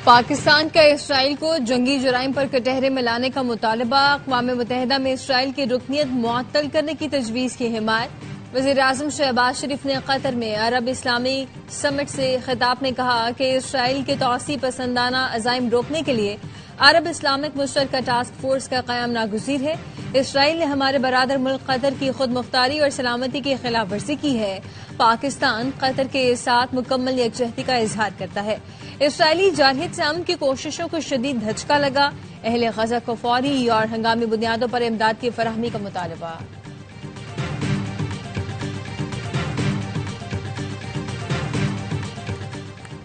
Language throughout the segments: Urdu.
پاکستان کا اسرائیل کو جنگی جرائم پر کٹہرے میں لانے کا مطالبہ، اقوام متحدہ میں اسرائیل کی رکنیت معطل کرنے کی تجویز کی حمایت۔ وزیر اعظم شہباز شریف نے قطر میں عرب اسلامی سمٹ سے خطاب میں کہا کہ اسرائیل کے توسیع پسندانہ عزائم روکنے کے لیے عرب اسلامک مشترکہ ٹاسک فورس کا قیام ناگزیر ہے۔ اسرائیل نے ہمارے برادر ملک قطر کی خود مختاری اور سلامتی کی خلاف ورزی کی ہے۔ پاکستان قطر کے ساتھ مکمل یکجہتی کا اظہار کرتا ہے۔ اسرائیلی جارحیت سے امن کی کوششوں کو شدید دھچکا لگا، اہل غزہ کو فوری اور ہنگامی بنیادوں پر امداد کی فراہمی کا مطالبہ۔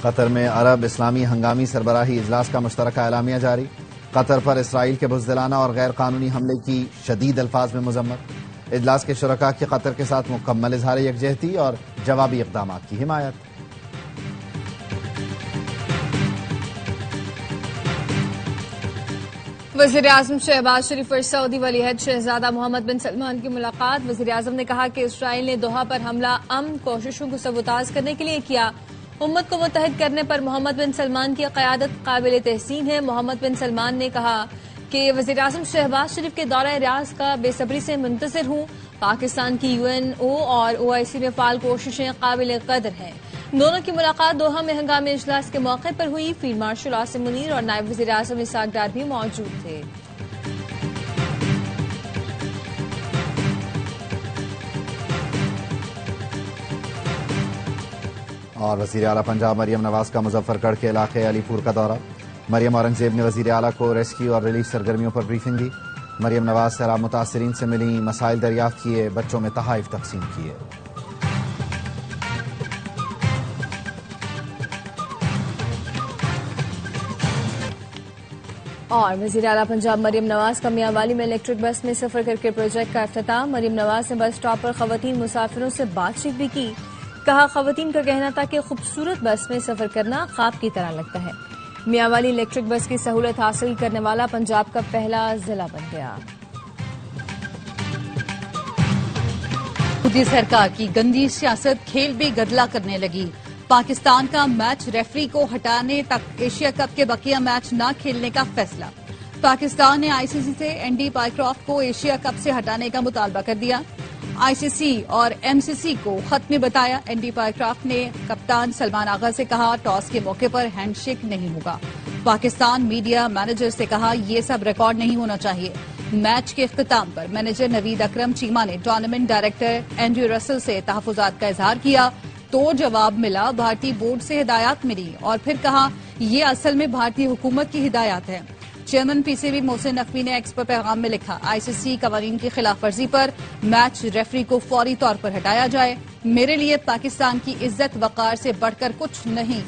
قطر میں عرب اسلامی ہنگامی سربراہی اجلاس کا مشترکہ اعلامیہ جاری۔ قطر پر اسرائیل کے بزدلانہ اور غیر قانونی حملے کی شدید الفاظ میں مذمت۔ اجلاس کے شرکاء کی قطر کے ساتھ مکمل اظہار یکجہتی اور جوابی اقدامات کی حمایت۔ وزیر اعظم شہباز شریف اور سعودی ولی عہد شہزادہ محمد بن سلمان کی ملاقات۔ وزیر اعظم نے کہا کہ اسرائیل نے دوحہ پر حملہ امن کوششوں کو سبوتاژ کرنے کے لیے کیا۔ امت کو متحد کرنے پر محمد بن سلمان کی قیادت قابل تحسین ہے۔ محمد بن سلمان نے کہا کہ وزیر اعظم شہباز شریف کے دورہ ریاض کا بے صبری سے منتظر ہوں۔ پاکستان کی UNO اور OIC میں فعال کوششیں قابل قدر ہیں۔ دونوں کی ملاقات دوحہ میں ہنگامی اجلاس کے موقع پر ہوئی۔ فیلڈ مارشل عاصم منیر اور نائب وزیر اعظم اسحاق ڈار بھی موجود تھے۔ اور وزیر اعلیٰ پنجاب مریم نواز کا مظفر گڑھ کے علاقے علی پور کا دورہ۔ مریم اورنگزیب نے وزیر اعلیٰ کو ریسکیو اور ریلیف سرگرمیوں پر بریفنگ دی۔ مریم نواز سیلاب متاثرین سے ملی، مسائل دریافت کیے، بچوں میں تحائف تقسیم کیے۔ اور وزیر اعلیٰ پنجاب مریم نواز کا میاں والی میں الیکٹرک بس میں سفر کر کے پروجیکٹ کا افتتاح۔ مریم نواز نے بس اسٹاپ پر خواتین مسافروں سے بات چیت بھی کی۔ کہا خواتین کا کہنا تھا کہ خوبصورت بس میں سفر کرنا خواب کی طرح لگتا ہے۔ میاں والی الیکٹرک بس کی سہولت حاصل کرنے والا پنجاب کا پہلا ضلع بن گیا۔ مودی سرکار کی گندی سیاست کھیل بھی گدلا کرنے لگی۔ پاکستان کا میچ ریفری کو ہٹانے تک ایشیا کپ کے بقیہ میچ نہ کھیلنے کا فیصلہ۔ پاکستان نے ICC سے اینڈی پائیکرافٹ کو ایشیا کپ سے ہٹانے کا مطالبہ کر دیا۔ ICC اور MCC کو خط میں بتایا۔ اینڈی پائیکرافٹ نے کپتان سلمان آغا سے کہا ٹاس کے موقع پر ہینڈ شیک نہیں ہوگا۔ پاکستان میڈیا مینیجر سے کہا یہ سب ریکارڈ نہیں ہونا چاہیے۔ میچ کے اختتام پر مینیجر نوید اکرم چیمہ نے ٹورنامنٹ ڈائریکٹر اینڈریو رسل سے تحفظات کا اظہار کیا تو جواب ملا بھارتی بورڈ سے ہدایات ملی اور پھر کہا یہ اصل میں بھارتی حکومت کی ہدایات ہیں۔ چیئرمین PCB محسن نقوی نے ایکس پر پیغام میں لکھا ICC قوانین کی خلاف ورزی پر میچ ریفری کو فوری طور پر ہٹایا جائے۔ میرے لیے پاکستان کی عزت وقار سے بڑھ کر کچھ نہیں۔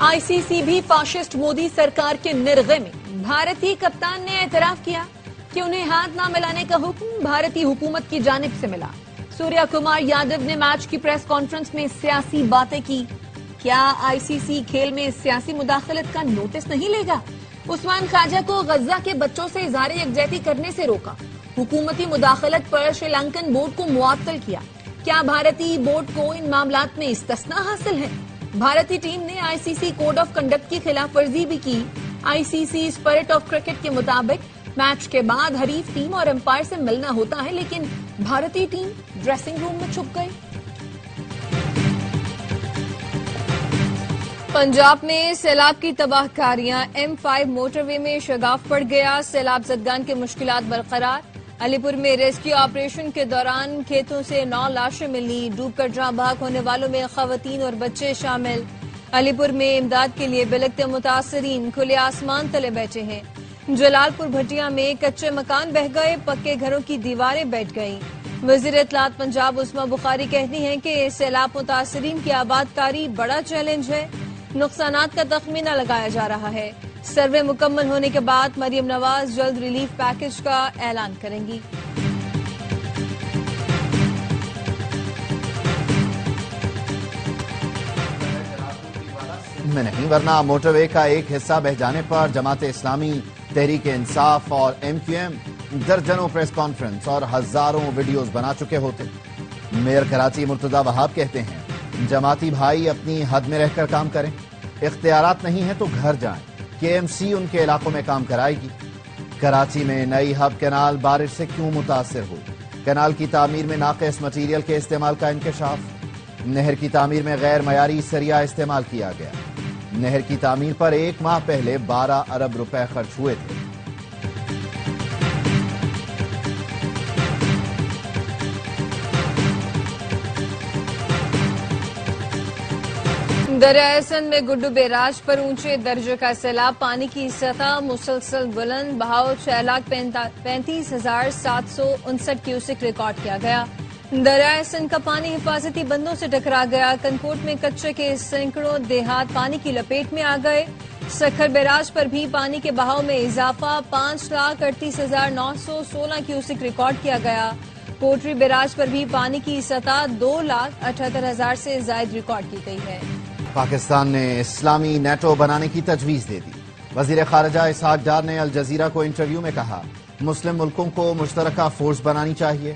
ICC بھی فاشسٹ مودی سرکار کے نرغے میں۔ بھارتی کپتان نے اعتراف کیا کہ انہیں ہاتھ نہ ملانے کا حکم بھارتی حکومت کی جانب سے ملا۔ سوریا کمار یادو نے میچ کی پریس کانفرنس میں سیاسی باتیں کی۔ کیا ICC کھیل میں سیاسی مداخلت کا نوٹس نہیں لے گا؟ عثمان خواجہ کو غزہ کے بچوں سے اظہار یکجہتی کرنے سے روکا۔ حکومتی مداخلت پر سری لنکن بورڈ کو معطل کیا۔ کیا بھارتی بورڈ کو ان معاملات میں استثناء حاصل ہے؟ بھارتی ٹیم نے ICC کوڈ آف کنڈکٹ کی خلاف ورزی بھی کی۔ ICC اسپرٹ آف کرکٹ کے مطابق میچ کے بعد حریف ٹیم اور امپائر سے ملنا ہوتا ہے، لیکن بھارتی ٹیم ڈریسنگ روم میں چھپ گئی۔ پنجاب میں سیلاب کی تباہ کاریاں، M5 موٹر وے میں شگاف پڑ گیا، سیلاب زدگان کی مشکلات برقرار۔ علی پور میں ریسکیو آپریشن کے دوران کھیتوں سے 9 لاشیں ملی، ڈوب کر جاں بحق ہونے والوں میں خواتین اور بچے شامل۔ علی پور میں امداد کے لیے بلکتے متاثرین کھلے آسمان تلے بیٹھے ہیں۔ جلال پور بھٹیا میں کچے مکان بہہ گئے، پکے گھروں کی دیواریں بیٹھ گئیں۔ وزیر اطلاعات پنجاب عثما بخاری کہتی ہیں کہ سیلاب متاثرین کی آباد کاری بڑا چیلنج ہے۔ نقصانات کا تخمینہ لگایا جا رہا ہے۔ سروے مکمل ہونے کے بعد مریم نواز جلد ریلیف پیکج کا اعلان کریں گی۔ میں نہیں، ورنہ موٹر وے کا ایک حصہ بہ جانے پر جماعت اسلامی، تحریک انصاف اور MQM درجنوں پریس کانفرنس اور ہزاروں ویڈیوز بنا چکے ہوتے۔ میئر کراچی مرتضی وہاب کہتے ہیں جماعتی بھائی اپنی حد میں رہ کر کام کریں، اختیارات نہیں ہیں تو گھر جائیں، KMC ان کے علاقوں میں کام کرائے گی۔ کراچی میں نئی ہب کینال بارش سے کیوں متاثر ہوئی؟ کینال کی تعمیر میں ناقص مٹیریل کے استعمال کا انکشاف۔ نہر کی تعمیر میں غیر معیاری سریا استعمال کیا گیا۔ نہر کی تعمیر پر 1 ماہ پہلے 12 ارب روپے خرچ ہوئے تھے۔ دریائے سندھ میں گڈو بیراج پر اونچے درجے کا سیلاب، پانی کی سطح مسلسل بلند، بہاؤ 6,35,759 کیوسک ریکارڈ کیا گیا۔ دریائے سندھ کا پانی حفاظتی بندوں سے ٹکرا گیا۔ کنکوٹ میں کچے کے سینکڑوں دیہات پانی کی لپیٹ میں آ گئے۔ سکھر بیراج پر بھی پانی کے بہاؤ میں اضافہ، 5,38,916 کیوسک ریکارڈ کیا گیا۔ کوٹری بیراج پر بھی پانی کی سطح 2,78,000 سے زائد ریکارڈ کی گئی ہے۔ پاکستان نے اسلامی نیٹو بنانے کی تجویز دے دی۔ وزیر خارجہ اسحاق ڈار نے الجزیرہ کو انٹرویو میں کہا مسلم ملکوں کو مشترکہ فورس بنانی چاہیے۔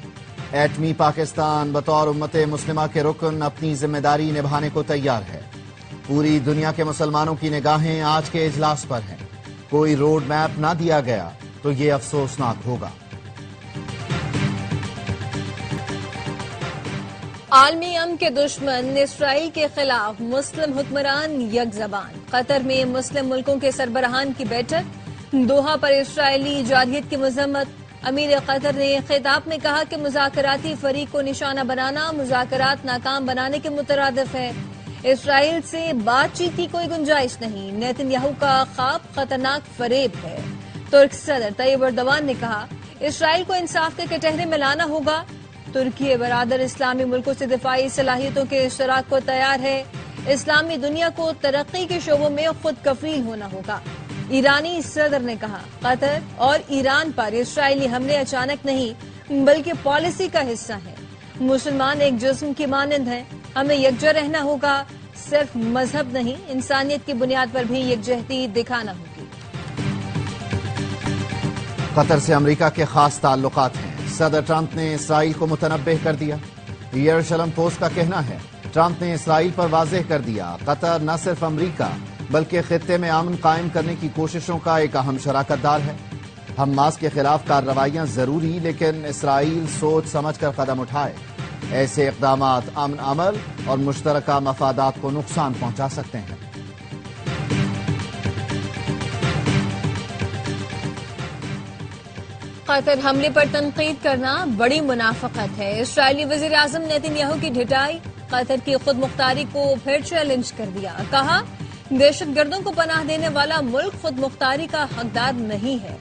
ایٹمی پاکستان بطور امت مسلمہ کے رکن اپنی ذمہ داری نبھانے کو تیار ہے۔ پوری دنیا کے مسلمانوں کی نگاہیں آج کے اجلاس پر ہیں۔ کوئی روڈ میپ نہ دیا گیا تو یہ افسوسناک ہوگا۔ عالمی امن کے دشمن اسرائیل کے خلاف مسلم حکمران یک زبان۔ قطر میں مسلم ملکوں کے سربراہان کی بیٹھک، دوحہ پر اسرائیلی جارحیت کی مذمت۔ امیر قطر نے خطاب میں کہا کہ مذاکراتی فریق کو نشانہ بنانا مذاکرات ناکام بنانے کے مترادف ہے۔ اسرائیل سے بات چیت کی کوئی گنجائش نہیں۔ نیتن یاہو کا خواب خطرناک فریب ہے۔ ترک صدر طیب اردوان نے کہا اسرائیل کو انصاف کے کٹہرے میں لانا ہوگا۔ ترکی برادر اسلامی ملکوں سے دفاعی صلاحیتوں کے اشتراک کو تیار ہے۔ اسلامی دنیا کو ترقی کے شعبوں میں خود کفیل ہونا ہوگا۔ ایرانی صدر نے کہا قطر اور ایران پر اسرائیلی حملے اچانک نہیں بلکہ پالیسی کا حصہ ہیں۔ مسلمان ایک جسم کی مانند ہیں، ہمیں یکجا رہنا ہوگا، صرف مذہب نہیں انسانیت کی بنیاد پر بھی یکجہتی دکھانا ہوگی۔ قطر سے امریکہ کے خاص تعلقات ہیں۔ صدر ٹرمپ نے اسرائیل کو متنبہ کر دیا۔ یروشلم پوسٹ کا کہنا ہے ٹرمپ نے اسرائیل پر واضح کر دیا قطر نہ صرف امریکہ بلکہ خطے میں امن قائم کرنے کی کوششوں کا ایک اہم شراکت دار ہے۔ حماس کے خلاف کارروائیاں ضروری لیکن اسرائیل سوچ سمجھ کر قدم اٹھائے۔ ایسے اقدامات امن عمل اور مشترکہ مفادات کو نقصان پہنچا سکتے ہیں۔ قطر حملے پر تنقید کرنا بڑی منافقت ہے۔ اسرائیلی وزیر اعظم نیتن یاہو کی ڈھٹائی، قطر کی خود مختاری کو پھر چیلنج کر دیا۔ کہا دہشت گردوں کو پناہ دینے والا ملک خود مختاری کا حقدار نہیں ہے۔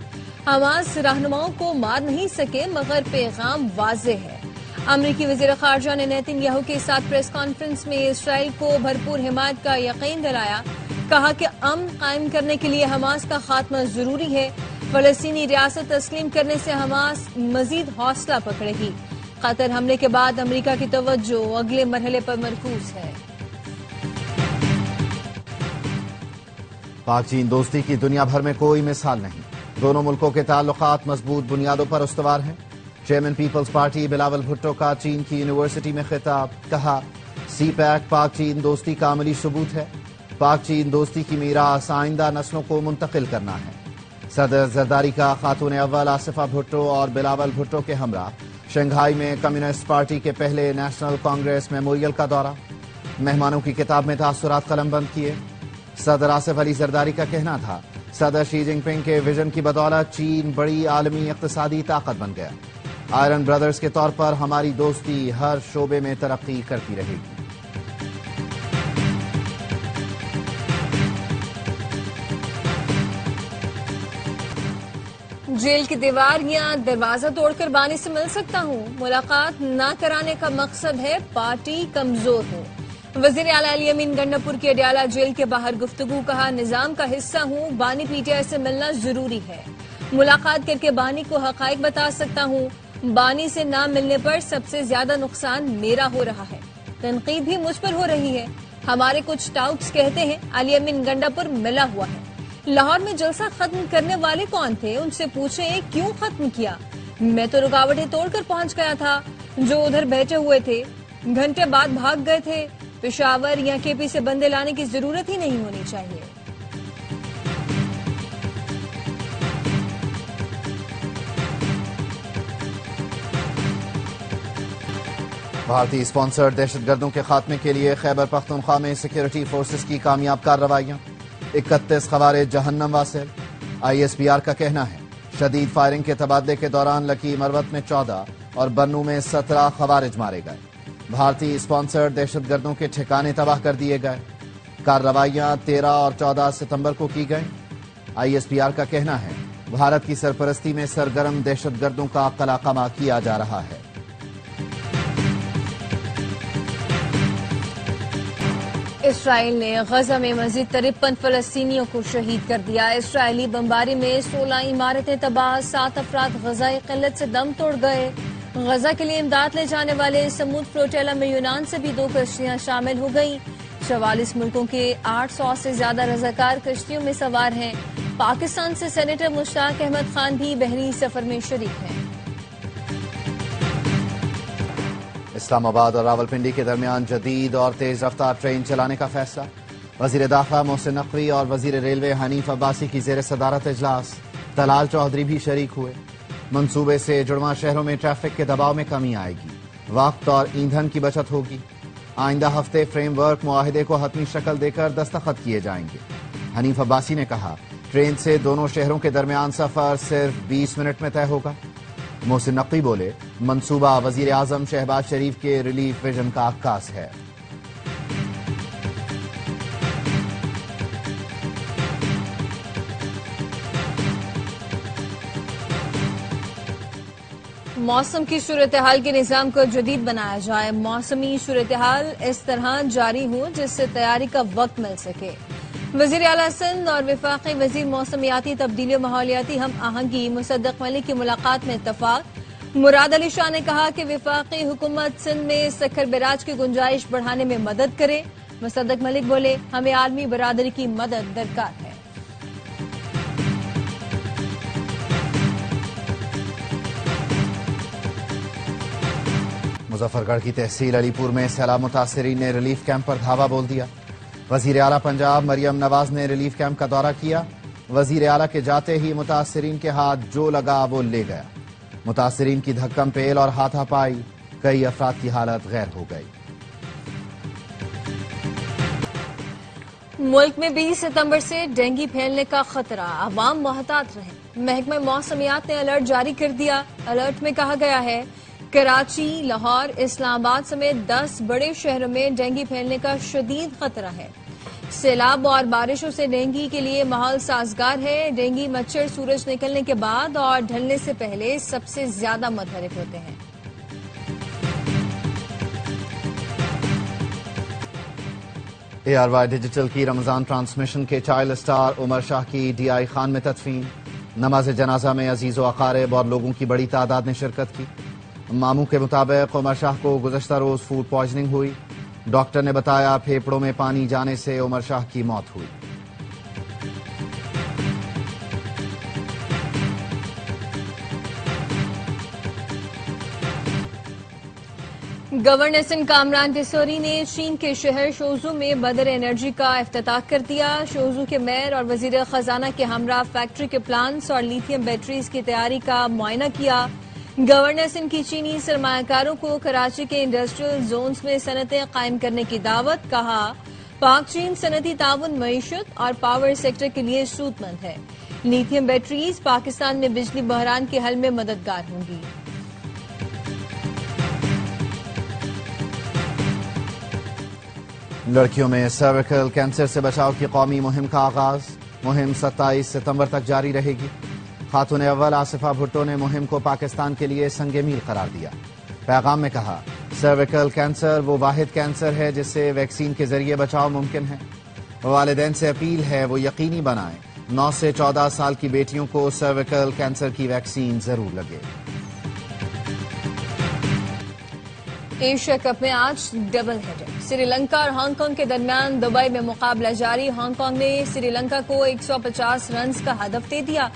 حماس رہنماؤں کو مار نہیں سکے مگر پیغام واضح ہے۔ امریکی وزیر خارجہ نے نیتن یاہو کے ساتھ پریس کانفرنس میں اسرائیل کو بھرپور حمایت کا یقین دلایا۔ کہا کہ امن قائم کرنے کے لیے حماس کا خاتمہ ضروری ہے۔ فلسطینی ریاست تسلیم کرنے سے حماس مزید حوصلہ پکڑے گی۔ قطر حملے کے بعد امریکہ کی توجہ اگلے مرحلے پر مرکوز ہے۔ پاک چین دوستی کی دنیا بھر میں کوئی مثال نہیں۔ دونوں ملکوں کے تعلقات مضبوط بنیادوں پر استوار ہیں۔ چیئرمین پیپلز پارٹی بلاول بھٹو کا چین کی یونیورسٹی میں خطاب، کہا سی پیک پاک چین دوستی کا عملی ثبوت ہے۔ پاک چین دوستی کی میراث آئندہ نسلوں کو منتقل کرنا ہے۔ صدر زرداری کا خاتون اول آصفہ بھٹو اور بلاول بھٹو کے ہمراہ شنگھائی میں کمیونسٹ پارٹی کے پہلے نیشنل کانگریس میموریل کا دورہ، مہمانوں کی کتاب میں تاثرات قلم بند کیے۔ صدر آصف علی زرداری کا کہنا تھا صدر شی جن پنگ کے ویژن کی بدولت چین بڑی عالمی اقتصادی طاقت بن گیا۔ آئرن برادرز کے طور پر ہماری دوستی ہر شعبے میں ترقی کرتی رہے گی۔ جیل کی دیوار یا دروازہ توڑ کر بانی سے مل سکتا ہوں، ملاقات نہ کرانے کا مقصد ہے پارٹی کمزور ہو۔ وزیر اعلیٰ علی امین گنڈاپور کی اڈیالہ جیل کے باہر گفتگو، کہا نظام کا حصہ ہوں، بانی پی ٹی آئی سے ملنا ضروری ہے، ملاقات کر کے بانی کو حقائق بتا سکتا ہوں، بانی سے نہ ملنے پر سب سے زیادہ نقصان میرا ہو رہا ہے، تنقید بھی مجھ پر ہو رہی ہے۔ ہمارے کچھ ٹاؤٹس کہتے ہیں علی امین گنڈاپور ملا ہوا ہے، لاہور میں جلسہ ختم کرنے والے کون تھے؟ ان سے پوچھیں کیوں ختم کیا؟ میں تو رکاوٹیں توڑ کر پہنچ گیا تھا، جو ادھر بیٹھے ہوئے تھے گھنٹے بعد بھاگ گئے تھے۔ پشاور یا کے پی سے بندے لانے کی ضرورت ہی نہیں ہونی چاہیے۔ بھارتی اسپانسرڈ دہشت گردوں کے خاتمے کے لیے خیبر پختونخوا میں سیکیورٹی فورسز کی کامیاب کارروائیاں، 31 خوارج جہنم واصل۔ آئی ایس پی آر کا کہنا ہے شدید فائرنگ کے تبادلے کے دوران لکی مروت میں 14 اور بنو میں 17 خوارج مارے گئے۔ بھارتی اسپانسرڈ دہشت گردوں کے ٹھکانے تباہ کر دیے گئے۔ کارروائیاں 13 اور 14 ستمبر کو کی گئیں۔ آئی ایس پی آر کا کہنا ہے بھارت کی سرپرستی میں سرگرم دہشت گردوں کا قلاقمہ کیا جا رہا ہے۔ اسرائیل نے غزہ میں مزید 53 فلسطینیوں کو شہید کر دیا۔ اسرائیلی بمباری میں 16 عمارتیں تباہ، 7 افراد غذائی قلت سے دم توڑ گئے۔ غزہ کے لیے امداد لے جانے والے سمود فلوٹیلا میں یونان سے بھی 2 کشتیاں شامل ہو گئیں۔ 44 ملکوں کے 800 سے زیادہ رضاکار کشتیوں میں سوار ہیں۔ پاکستان سے سینیٹر مشتاق احمد خان بھی بحری سفر میں شریک ہیں۔ اسلام آباد اور راولپنڈی کے درمیان جدید اور تیز رفتار ٹرین چلانے کا فیصلہ۔ وزیر داخلہ محسن نقوی اور وزیر ریلوے حنیف عباسی کی زیر صدارت اجلاس، طلال چودھری بھی شریک ہوئے۔ منصوبے سے جڑواں شہروں میں ٹریفک کے دباؤ میں کمی آئے گی، وقت اور ایندھن کی بچت ہوگی۔ آئندہ ہفتے فریم ورک معاہدے کو حتمی شکل دے کر دستخط کیے جائیں گے۔ حنیف عباسی نے کہا ٹرین سے دونوں شہروں کے درمیان سفر صرف 20 منٹ میں طے ہوگا۔ محسن نقوی بولے منصوبہ وزیر اعظم شہباز شریف کے ریلیف ویژن کا عکاس ہے۔ موسم کی صورتحال کے نظام کو جدید بنایا جائے، موسمی صورتحال اس طرح جاری ہو جس سے تیاری کا وقت مل سکے۔ وزیر اعلیٰ سندھ اور وفاقی وزیر موسمیاتی تبدیلی و ماحولیاتی ہم آہنگی مصدق ملک کی ملاقات میں اتفاق۔ مراد علی شاہ نے کہا کہ وفاقی حکومت سندھ میں سکھر بیراج کی گنجائش بڑھانے میں مدد کرے۔ مصدق ملک بولے ہمیں عالمی برادری کی مدد درکار ہے۔ مظفر گڑھ کی تحصیل علی پور میں سیلاب متاثرین نے ریلیف کیمپ پر دھاوا بول دیا۔ وزیر اعلیٰ پنجاب مریم نواز نے ریلیف کیمپ کا دورہ کیا۔ وزیر اعلیٰ کے جاتے ہی متاثرین کے ہاتھ جو لگا وہ لے گیا۔ متاثرین کی دھکم پیل اور ہاتھا پائی، کئی افراد کی حالت غیر ہو گئی۔ ملک میں 20 ستمبر سے ڈینگی پھیلنے کا خطرہ، عوام محتاط رہیں۔ محکمہ موسمیات نے الرٹ جاری کر دیا۔ الرٹ میں کہا گیا ہے کراچی، لاہور، اسلام آباد سمیت 10 بڑے شہروں میں ڈینگی پھیلنے کا شدید خطرہ ہے۔ سیلاب اور بارشوں سے ڈینگی کے لیے ماحول سازگار ہے۔ ڈینگی مچھر سورج نکلنے کے بعد اور ڈھلنے سے پہلے سب سے زیادہ متحرک ہوتے ہیں۔ اے آر وائی ڈیجیٹل کی رمضان ٹرانسمیشن کے چائلڈ اسٹار عمر شاہ کی ڈی آئی خان میں تدفین۔ نماز جنازہ میں عزیز و اقارب اور لوگوں کی بڑی تعداد نے شرکت کی۔ ماموں کے مطابق عمر شاہ کو گزشتہ روز فوڈ پوائزننگ ہوئی۔ ڈاکٹر نے بتایا پھیپھڑوں میں پانی جانے سے عمر شاہ کی موت ہوئی۔ گورنر سندھ کامران ٹیسوری نے چین کے شہر شوزو میں بدر انرجی کا افتتاح کر دیا۔ شوزو کے میئر اور وزیر خزانہ کے ہمراہ فیکٹری کے پلانٹس اور لیتھیم بیٹریز کی تیاری کا معائنہ کیا۔ گورنر سندھ کی چینی سرمایہ کاروں کو کراچی کے انڈسٹریل زونز میں صنعتیں قائم کرنے کی دعوت، کہا پاک چین صنعتی تعاون معیشت اور پاور سیکٹر کے لیے سود مند ہے۔ لیتھیم بیٹریز پاکستان میں بجلی بحران کے حل میں مددگار ہوں گی۔ لڑکیوں میں سرویکل کینسر سے بچاؤ کی قومی مہم کا آغاز۔ مہم 27 ستمبر تک جاری رہے گی۔ خاتون اول آصفہ بھٹو نے مہم کو پاکستان کے لیے سنگ میل قرار دیا۔ پیغام میں کہا سرویکل کینسر وہ واحد کینسر ہے جس سے ویکسین کے ذریعے بچاؤ ممکن ہے۔ والدین سے اپیل ہے وہ یقینی بنائیں 9 سے 14 سال کی بیٹیوں کو سرویکل کینسر کی ویکسین ضرور لگے۔ ایشیا کپ میں آج ڈبل ہیڈر، سری لنکا اور ہانگ کانگ کے درمیان دبئی میں مقابلہ جاری۔ ہانگ کانگ نے سری لنکا کو 150 رنز کا ہدف دے دیا۔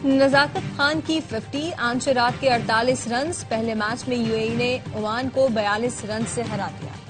نزاکت خان کی 50، آنچر رات کے 48 رنز۔ پہلے میچ میں UAE نے عمان کو 42 رنز سے ہرا دیا۔